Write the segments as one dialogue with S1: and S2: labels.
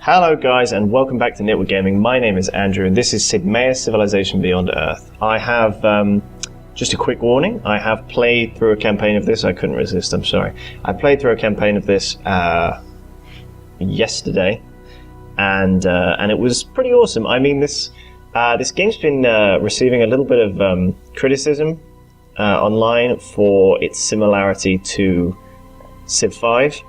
S1: Hello guys and welcome back to Nitwit Gaming. My name is Andrew and this is Sid Meier's Civilization Beyond Earth. I have, just a quick warning, I have played through a campaign of this. I couldn't resist, I'm sorry. I played through a campaign of this yesterday and it was pretty awesome. I mean, this game's been receiving a little bit of criticism online for its similarity to Civ 5.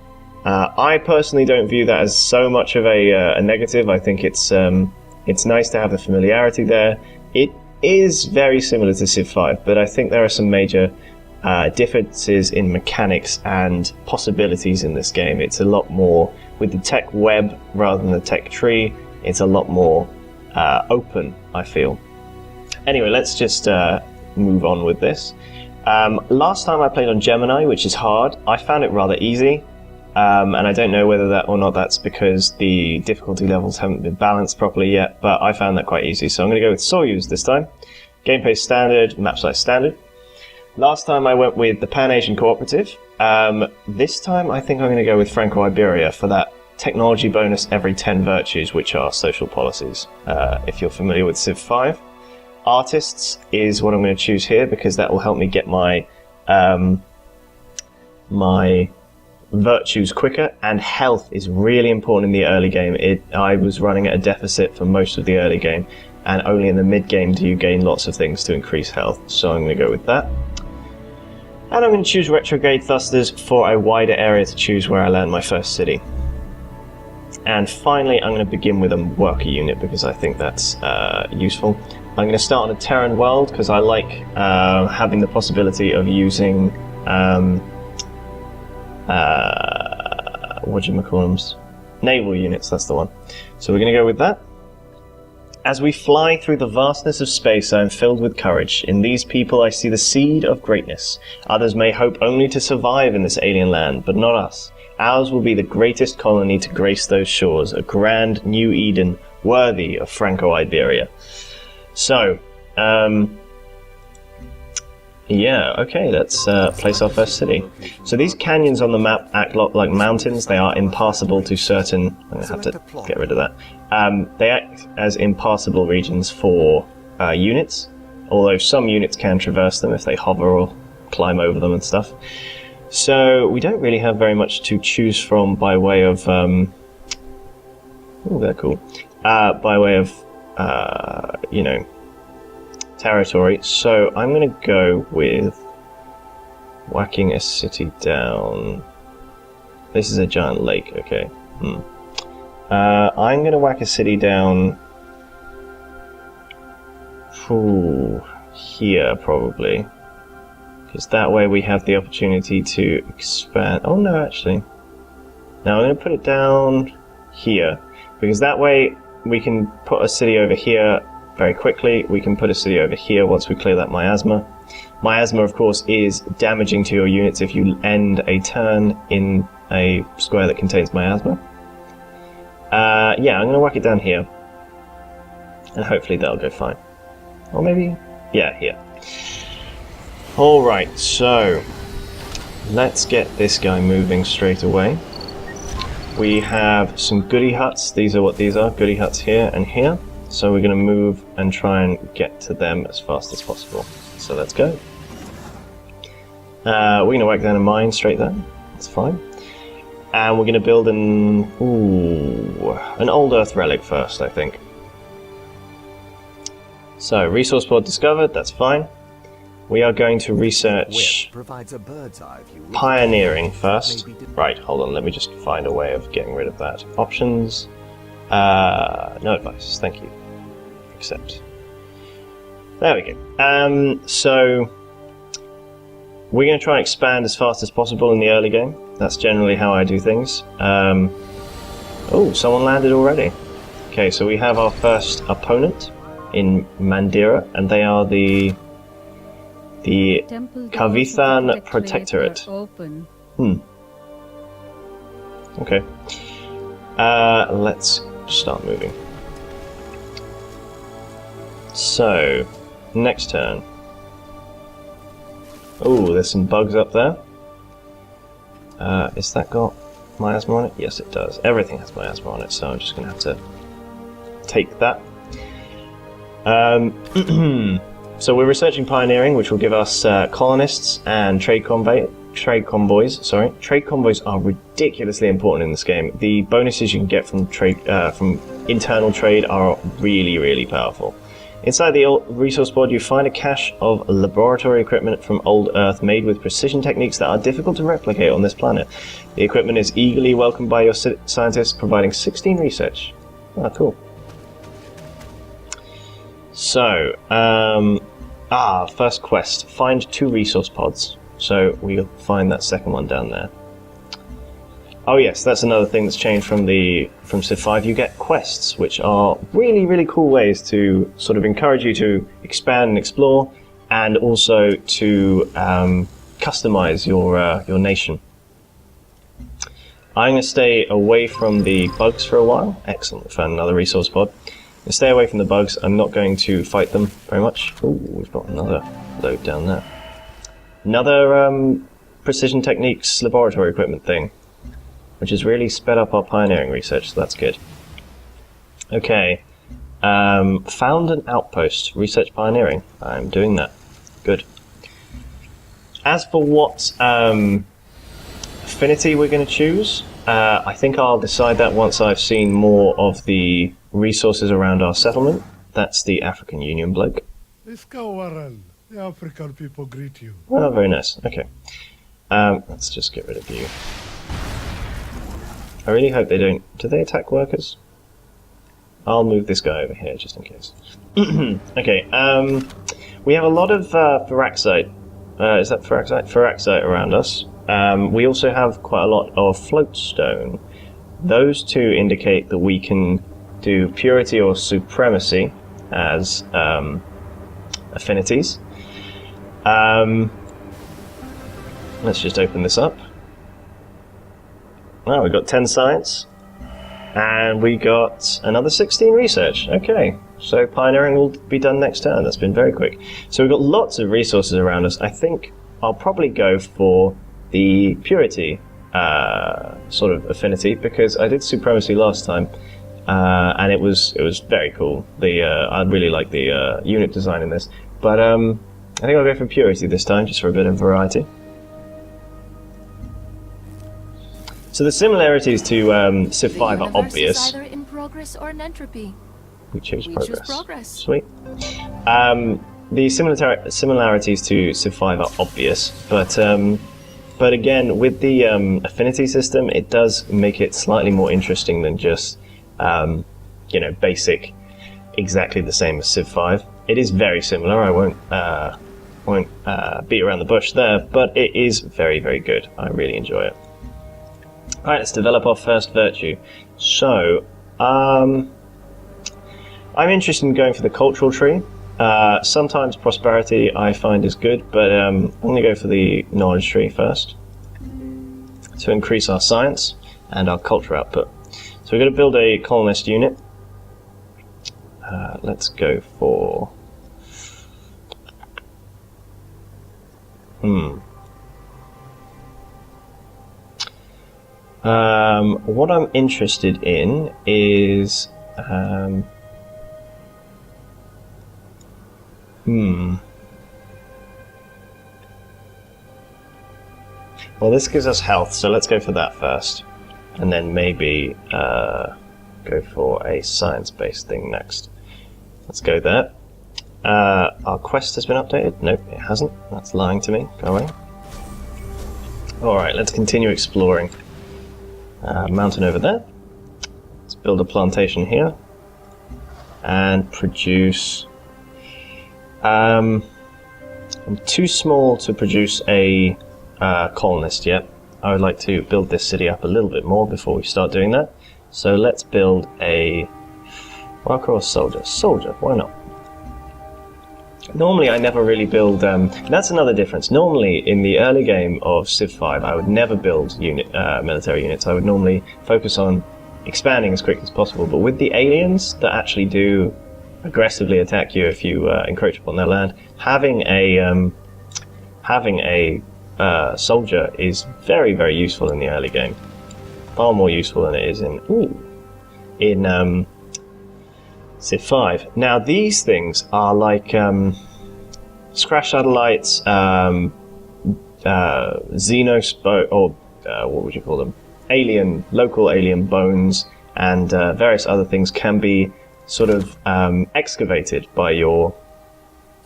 S1: I personally don't view that as so much of a negative. I think it's nice to have the familiarity there. It is very similar to Civ 5, but I think there are some major differences in mechanics and possibilities in this game. It's a lot more, with the tech web rather than the tech tree, it's a lot more open, I feel. Anyway, let's just move on with this. Last time I played on Gemini, which is hard, I found it rather easy. And I don't know whether that or not that's because the difficulty levels haven't been balanced properly yet, but I found that quite easy. So I'm going to go with Soyuz this time. Gameplay standard, map size standard. Last time I went with the Pan-Asian Cooperative. This time I think I'm going to go with Franco-Iberia for that technology bonus every 10 virtues, which are social policies, if you're familiar with Civ 5. Artists is what I'm going to choose here because that will help me get my virtues quicker, and health is really important in the early game. I was running at a deficit for most of the early game, and only in the mid game do you gain lots of things to increase health, so I'm going to go with that. And I'm going to choose retrograde thrusters for a wider area to choose where I land my first city. And finally I'm going to begin with a worker unit because I think that's useful. I'm going to start on a Terran world because I like having the possibility of using naval units, that's the one. So we're going to go with that. As we fly through the vastness of space, I am filled with courage. In these people I see the seed of greatness. Others may hope only to survive in this alien land, but not us. Ours will be the greatest colony to grace those shores, a grand new Eden worthy of Franco-Iberia. So, yeah, okay, let's place our first city. So these canyons on the map act like mountains. They are impassable to certain... I'm going to have to get rid of that. They act as impassable regions for units, although some units can traverse them if they hover or climb over them and stuff. So we don't really have very much to choose from by way of... oh, they're cool. By way of, you know, territory, so I'm going to go with whacking a city down. This is a giant lake, okay. I'm going to whack a city down here, probably, because that way we have the opportunity to expand. Oh no, actually. Now I'm going to put it down here, because that way we can put a city over here very quickly. We can put a city over here once we clear that miasma. Miasma, of course, is damaging to your units if you end a turn in a square that contains miasma. Yeah, I'm going to whack it down here. And hopefully that'll go fine. Or maybe... yeah, here. Alright, so... let's get this guy moving straight away. We have some goody huts. These are what these are. Goody huts here and here. So we're going to move and try and get to them as fast as possible. So let's go. We're going to whack down a mine straight there. That's fine. And we're going to build an old Earth relic first, I think. So resource pod discovered. That's fine. We are going to research pioneering first. Right, hold on. Let me just find a way of getting rid of that. Options. No advice, thank you. Accept. There we go. So we're going to try and expand as fast as possible in the early game. That's generally how I do things. Oh, someone landed already. Okay, so we have our first opponent in Mandira, and they are the Kavithan Protectorate. Okay. Let's start moving. So, next turn. Oh, there's some bugs up there. Is that got... miasma on it? Yes, it does. Everything has miasma on it, so I'm just going to have to take that. So we're researching pioneering, which will give us colonists and trade convoys. Trade convoys are ridiculously important in this game. The bonuses you can get from internal trade are really, really powerful. Inside the resource pod, you find a cache of laboratory equipment from old Earth made with precision techniques that are difficult to replicate on this planet. The equipment is eagerly welcomed by your scientists, providing 16 research. Ah, cool. So, first quest. Find 2 resource pods. So we'll find that second one down there. Oh yes, that's another thing that's changed from Civ 5. You get quests, which are really, really cool ways to sort of encourage you to expand and explore, and also to customize your nation. I'm going to stay away from the bugs for a while. Excellent, we found another resource pod. I'm going to stay away from the bugs. I'm not going to fight them very much. Ooh, we've got another load down there. Another precision techniques laboratory equipment thing, which has really sped up our pioneering research, so that's good. Okay, found an outpost, research pioneering. I'm doing that. Good. As for what affinity we're going to choose, I think I'll decide that once I've seen more of the resources around our settlement. That's the African Union bloke.
S2: The African people greet you.
S1: Oh, very nice. Okay. Let's just get rid of you. I really hope they don't... Do they attack workers? I'll move this guy over here, just in case. Okay, we have a lot of Firaxite. Is that Firaxite? Firaxite around us. We also have quite a lot of floatstone. Those two indicate that we can do purity or supremacy as affinities. Let's just open this up. Oh, we got 10 science, and we got another 16 research. Okay, so pioneering will be done next turn. That's been very quick. So we've got lots of resources around us. I think I'll probably go for the purity sort of affinity, because I did supremacy last time, and it was very cool. I really like the unit design in this, but I think I'll go for purity this time, just for a bit of variety. So the similarities to Civ 5 are obvious.
S3: Is either in progress or in entropy.
S1: We choose
S3: Choose
S1: progress. Sweet. The similarities to Civ 5 are obvious, but again, with the affinity system, it does make it slightly more interesting than just basic, exactly the same as Civ 5. It is very similar. I won't beat around the bush there, but it is very, very good. I really enjoy it. Alright, let's develop our first virtue. So, I'm interested in going for the cultural tree. Sometimes prosperity I find is good, but I'm going to go for the knowledge tree first to increase our science and our culture output. So we're going to build a colonist unit. Let's go for... what I'm interested in is well, this gives us health, so let's go for that first, and then maybe go for a science-based thing next. Let's go there. Our quest has been updated. Nope, it hasn't. That's lying to me. Go away. Alright, let's continue exploring. Mountain over there. Let's build a plantation here and produce. I'm too small to produce a colonist yet. I would like to build this city up a little bit more before we start doing that. So let's build a worker or soldier. Soldier, why not? Normally I never really build, that's another difference. Normally in the early game of Civ 5 I would never build military units. I would normally focus on expanding as quick as possible, but with the aliens that actually do aggressively attack you if you encroach upon their land, having a soldier is very, very useful in the early game. far more useful than it is in Civ 5. Now these things are like crash satellites, what would you call them? Local alien bones, and various other things can be sort of excavated by your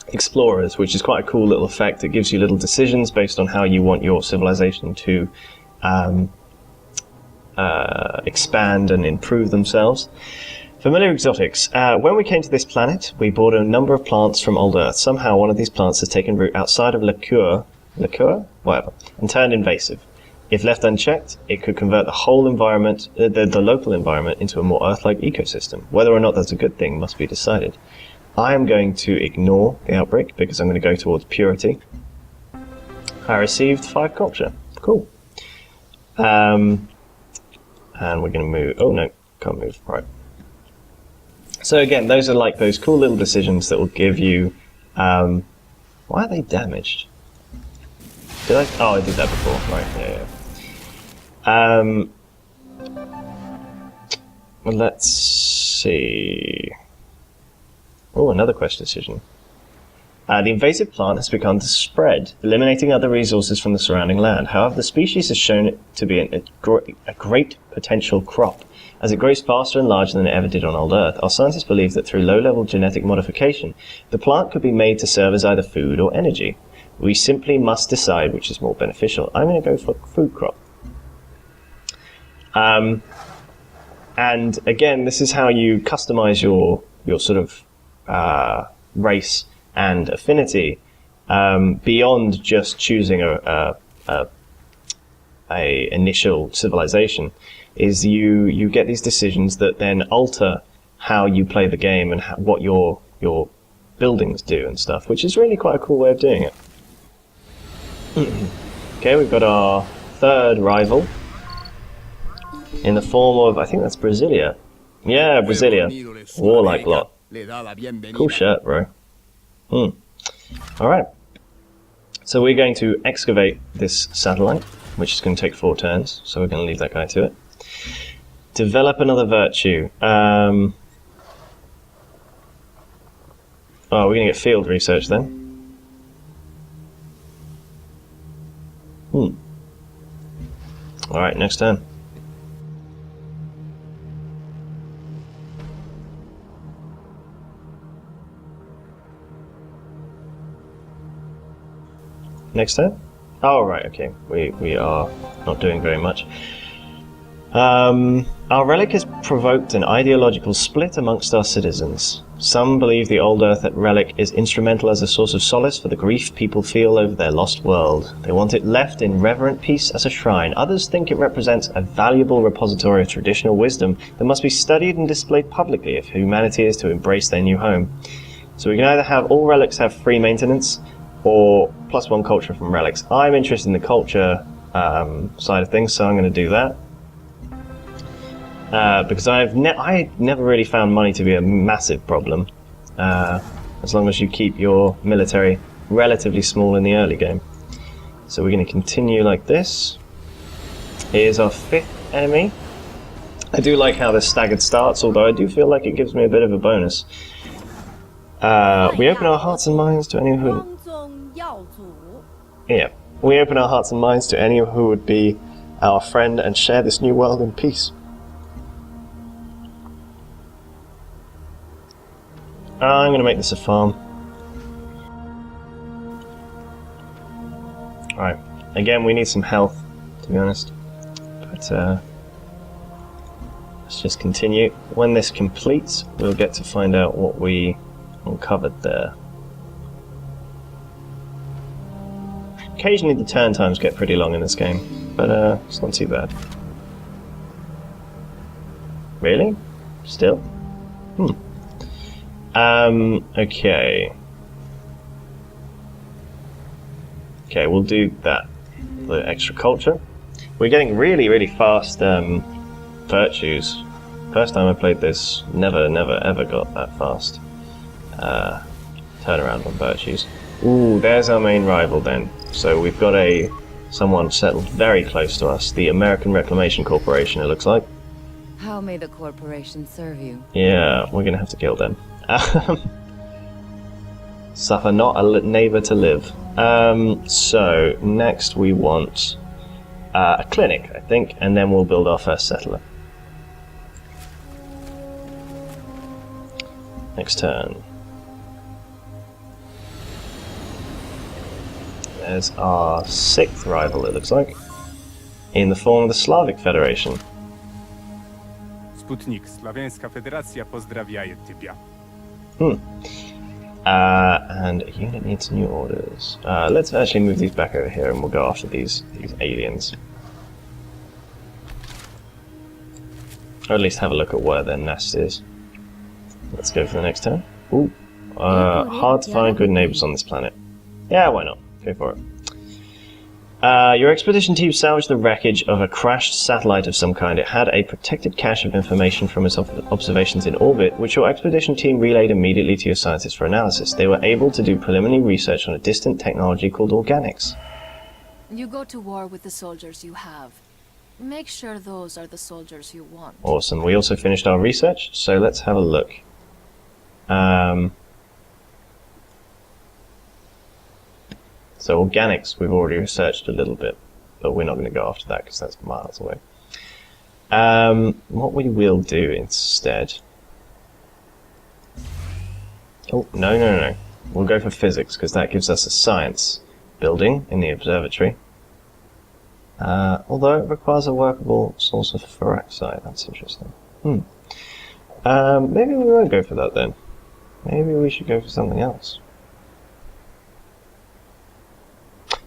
S1: explorers, which is quite a cool little effect. It gives you little decisions based on how you want your civilization to expand and improve themselves. Familiar exotics. When we came to this planet, we bought a number of plants from old Earth. Somehow one of these plants has taken root outside of liqueur, whatever, and turned invasive. If left unchecked, it could convert the whole environment, the local environment, into a more Earth-like ecosystem. Whether or not that's a good thing must be decided. I am going to ignore the outbreak because I'm going to go towards purity. I received 5 culture. Cool. And we're going to move. Oh no, can't move. Right. So again, those are like those cool little decisions that will give you. Why are they damaged? Did I? Oh, I did that before. Right. Yeah. Let's see. Oh, another quest decision. The invasive plant has begun to spread, eliminating other resources from the surrounding land. However, the species has shown it to be a great potential crop. As it grows faster and larger than it ever did on old Earth, our scientists believe that through low-level genetic modification, the plant could be made to serve as either food or energy. We simply must decide which is more beneficial. I'm going to go for food crop. And again, this is how you customize your sort of race and affinity beyond just choosing a initial civilization. Is you get these decisions that then alter how you play the game and what your buildings do and stuff, which is really quite a cool way of doing it. Okay, we've got our third rival in the form of, I think that's Brasilia. Yeah, Brasilia. Warlike lot. Cool shirt, bro. Alright. So we're going to excavate this satellite, which is going to take 4 turns, so we're going to leave that guy to it. Develop another virtue. Oh, we're going to get field research then. Alright, next turn. Next turn? Oh, right, okay. We are not doing very much. Our relic has provoked an ideological split amongst our citizens. Some believe the old Earth relic is instrumental as a source of solace for the grief people feel over their lost world. They want it left in reverent peace as a shrine. Others think it represents a valuable repository of traditional wisdom that must be studied and displayed publicly if humanity is to embrace their new home. So we can either have all relics have free maintenance, or +1 culture from relics. I'm interested in the culture side of things, so I'm going to do that. Because I never really found money to be a massive problem, as long as you keep your military relatively small in the early game. So we're going to continue like this. Here's our 5th enemy. I do like how this staggered starts, although I do feel like it gives me a bit of a bonus. We open our hearts and minds to anyone who... Yeah, we open our hearts and minds to anyone who would be our friend and share this new world in peace. I'm going to make this a farm. Alright, again we need some health, to be honest. But let's just continue. When this completes, we'll get to find out what we uncovered there. Occasionally the turn times get pretty long in this game, but it's not too bad. Really? Still? Okay. Okay, we'll do that. The extra culture. We're getting really, really fast virtues. First time I played this, never ever got that fast turnaround on virtues. Ooh, there's our main rival then. So we've got a Someone settled very close to us. The American Reclamation Corporation, it looks like.
S4: How may the corporation serve you?
S1: Yeah, we're gonna have to kill them. Suffer not a neighbor to live. So, next we want a clinic, I think, and then we'll build our first settler. Next turn. There's our 6th rival, it looks like, in the form of the Slavic Federation.
S5: Sputnik, Sławiańska Federacja pozdrawiaje Tybia.
S1: And a unit needs new orders. Let's actually move these back over here and we'll go after these aliens. Or at least have a look at where their nest is. Let's go for the next turn. Ooh. Hard to find good neighbors on this planet. Yeah, why not? Go for it. Your expedition team salvaged the wreckage of a crashed satellite of some kind. It had a protected cache of information from its observations in orbit, which your expedition team relayed immediately to your scientists for analysis. They were able to do preliminary research on a distant technology called organics.
S3: You go to war with the soldiers you have. Make sure those are the soldiers you want.
S1: Awesome. We also finished our research, so let's have a look. So organics, we've already researched a little bit, but we're not going to go after that because that's miles away. What we will do instead... Oh, no. We'll go for physics because that gives us a science building in the observatory. Although it requires a workable source of Firaxis. That's interesting. Maybe we won't go for that then. Maybe we should go for something else.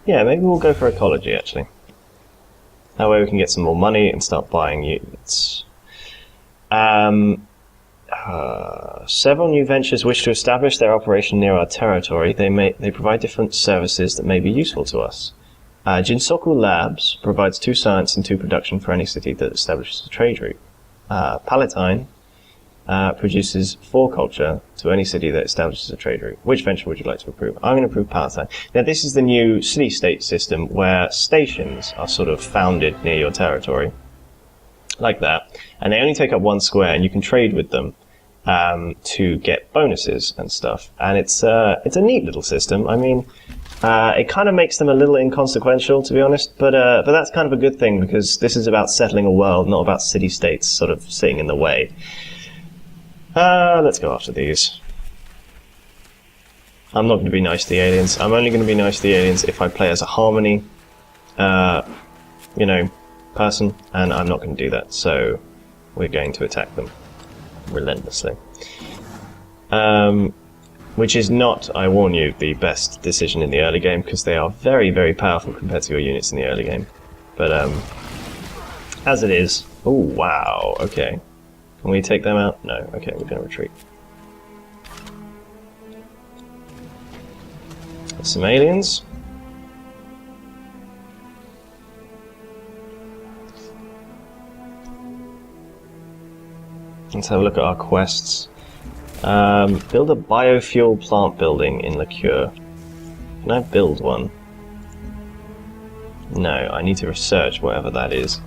S1: Yeah, maybe we'll go for ecology, actually. That way we can get some more money and start buying units. Several new ventures wish to establish their operation near our territory. They provide different services that may be useful to us. Jinsoku Labs provides 2 science and 2 production for any city that establishes a trade route. Palatine produces 4 culture to any city that establishes a trade route. Which venture would you like to approve? I'm going to approve Palatine. Now this is the new city-state system where stations are sort of founded near your territory. Like that. And they only take up 1 square and you can trade with them to get bonuses and stuff. And it's a neat little system. I mean, it kind of makes them a little inconsequential, to be honest, but that's kind of a good thing because this is about settling a world, not about city-states sort of sitting in the way. Let's go after these. I'm not going to be nice to the aliens. I'm only going to be nice to the aliens if I play as a harmony, person, and I'm not going to do that, so we're going to attack them relentlessly. Which is not, I warn you, the best decision in the early game, because they are very, very powerful compared to your units in the early game. But, as it is... Oh, wow, okay. Can we take them out? No. Okay, we're going to retreat. There's some aliens. Let's have a look at our quests. Build a biofuel plant building in Liqueur. Can I build one? No, I need to research whatever that is.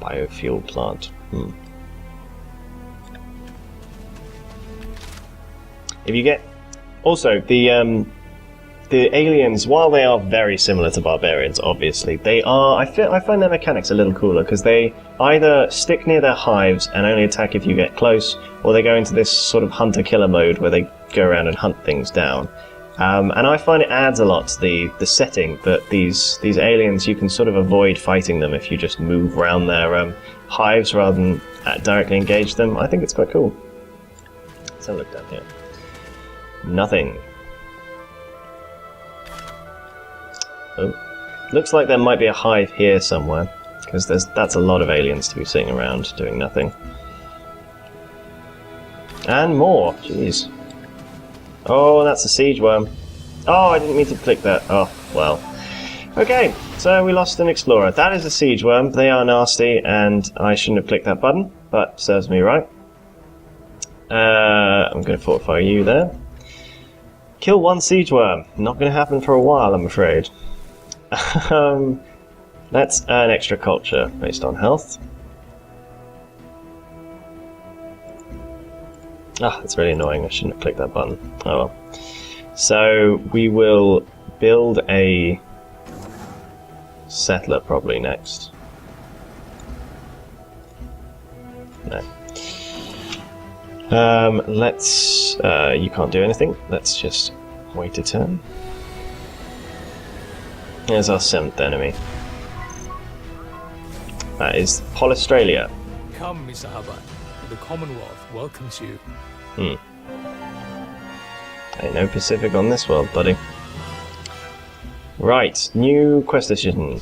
S1: Biofuel plant. If you get... Also, the aliens, while they are very similar to barbarians, obviously, they are... I find their mechanics a little cooler, because they either stick near their hives and only attack if you get close, or they go into this sort of hunter-killer mode where they go around and hunt things down. And I find it adds a lot to the setting that these aliens, you can sort of avoid fighting them if you just move around their hives rather than directly engage them. I think it's quite cool. Let's have a look down here. Nothing. Oh. Looks like there might be a hive here somewhere, because that's a lot of aliens to be sitting around doing nothing. And more, jeez. Oh, that's a siege worm. Oh, I didn't mean to click that. Oh, well. Okay, so we lost an explorer. That is a siege worm. They are nasty, and I shouldn't have clicked that button, but serves me right. I'm going to fortify you there. Kill 1 siege worm. Not going to happen for a while, I'm afraid. Let's earn extra culture based on health. Ah, that's really annoying. I shouldn't have clicked that button. Oh well. So we will build a settler probably next. No. Let's... you can't do anything. Let's just wait a turn. There's our 7th enemy. That is Australia.
S6: Come, Mr. Haban. The Commonwealth welcomes you.
S1: Ain't no Pacific on this world, buddy. Right, new quest decision.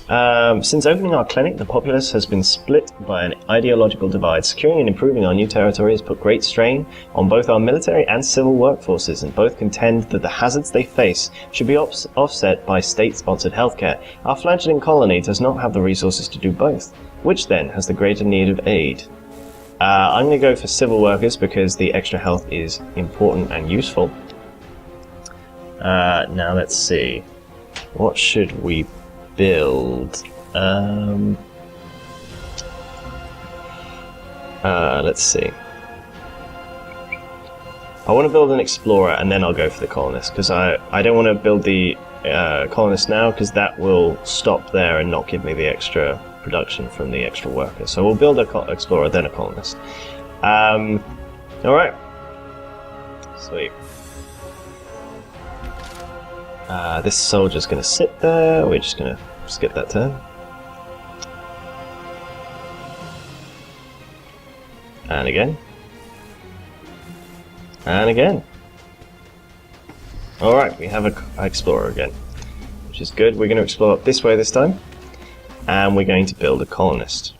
S1: Since opening our clinic, the populace has been split by an ideological divide. Securing and improving our new territory has put great strain on both our military and civil workforces, and both contend that the hazards they face should be offset by state-sponsored healthcare. Our fledgling colony does not have the resources to do both. Which then has the greater need of aid? I'm going to go for civil workers because the extra health is important and useful. Now let's see. What should we build? Let's see. I want to build an explorer and then I'll go for the colonist, because I don't want to build the colonist now, because that will stop there and not give me the extra production from the extra workers. So we'll build an explorer, then a colonist. Alright. Sweet. This soldier's going to sit there. We're just going to skip that turn. And again. And again. Alright, we have an explorer again, which is good. We're going to explore up this way this time. And we're going to build a colonist.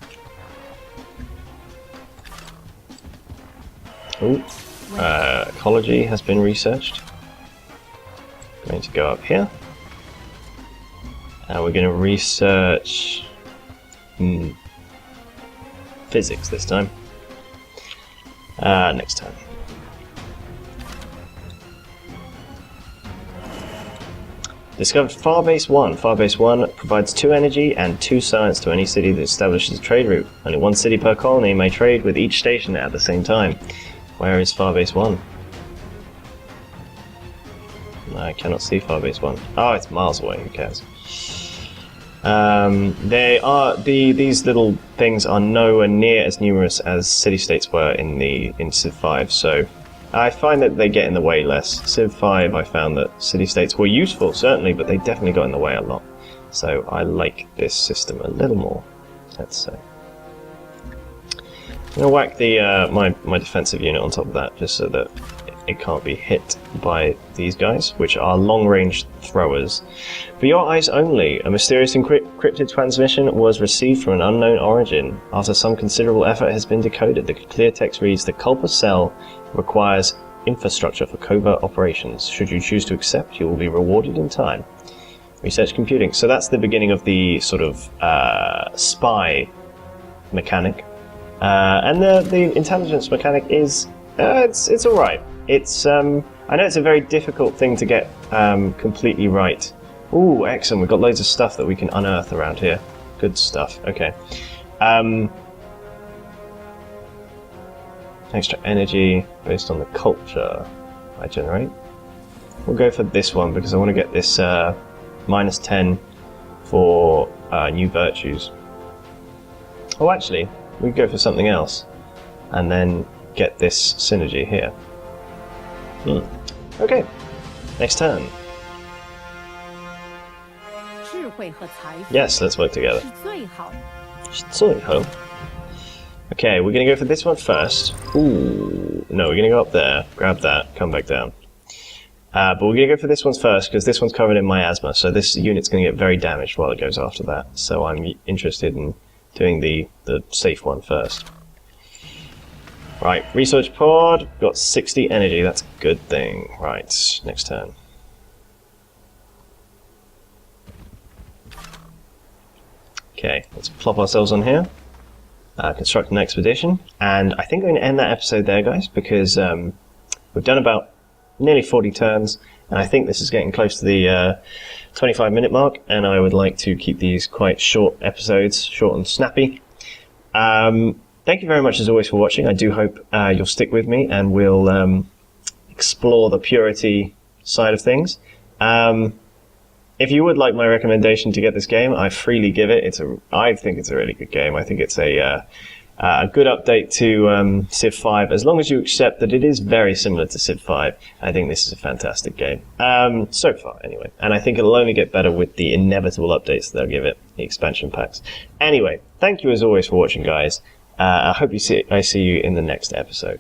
S1: Ooh. Ecology has been researched. Going to go up here, and we're going to research physics this time. Next time. Discovered Farbase 1. Farbase 1 provides 2 energy and 2 science to any city that establishes a trade route. Only 1 city per colony may trade with each station at the same time. Where is Farbase 1? I cannot see Farbase 1. Oh, it's miles away, who cares? These little things are nowhere near as numerous as city-states were in Civ 5, so I find that they get in the way less. Civ 5, I found that city-states were useful, certainly, but they definitely got in the way a lot. So I like this system a little more, let's say. I'm going to whack the my defensive unit on top of that, just so that it can't be hit by these guys, which are long-range throwers. For your eyes only, a mysterious encrypted transmission was received from an unknown origin. After some considerable effort has been decoded, the clear text reads, "The Culper cell requires infrastructure for covert operations. Should you choose to accept, you will be rewarded in time." Research computing. So that's the beginning of the sort of spy mechanic. And the intelligence mechanic is it's all right. It's I know it's a very difficult thing to get completely right. Ooh, excellent! We've got loads of stuff that we can unearth around here. Good stuff. Okay. Extra energy based on the culture I generate. We'll go for this one because I want to get this -10 for new virtues. Oh, actually, we could go for something else and then get this synergy here. Okay, next turn. Yes, let's work together. Okay, we're going to go for this one first. Ooh, no, we're going to go up there, grab that, come back down. But we're going to go for this one first because this one's covered in miasma, so this unit's going to get very damaged while it goes after that. So I'm interested in doing the safe one first. Right, research pod, got 60 energy, that's a good thing. Right, next turn. Okay, let's plop ourselves on here. Construct an expedition, and I think I'm going to end that episode there, guys, because we've done about nearly 40 turns, And I think this is getting close to the 25-minute mark, and I would like to keep these quite short episodes, short and snappy. Thank you very much, as always, for watching. I do hope you'll stick with me, and we'll explore the purity side of things. If you would like my recommendation to get this game, I freely give it. I think it's a really good game. I think it's a good update to Civ 5, as long as you accept that it is very similar to Civ 5. I think this is a fantastic game, so far anyway, and I think it'll only get better with the inevitable updates they'll give it, the expansion packs. Anyway, thank you as always for watching, guys. I hope I see you in the next episode.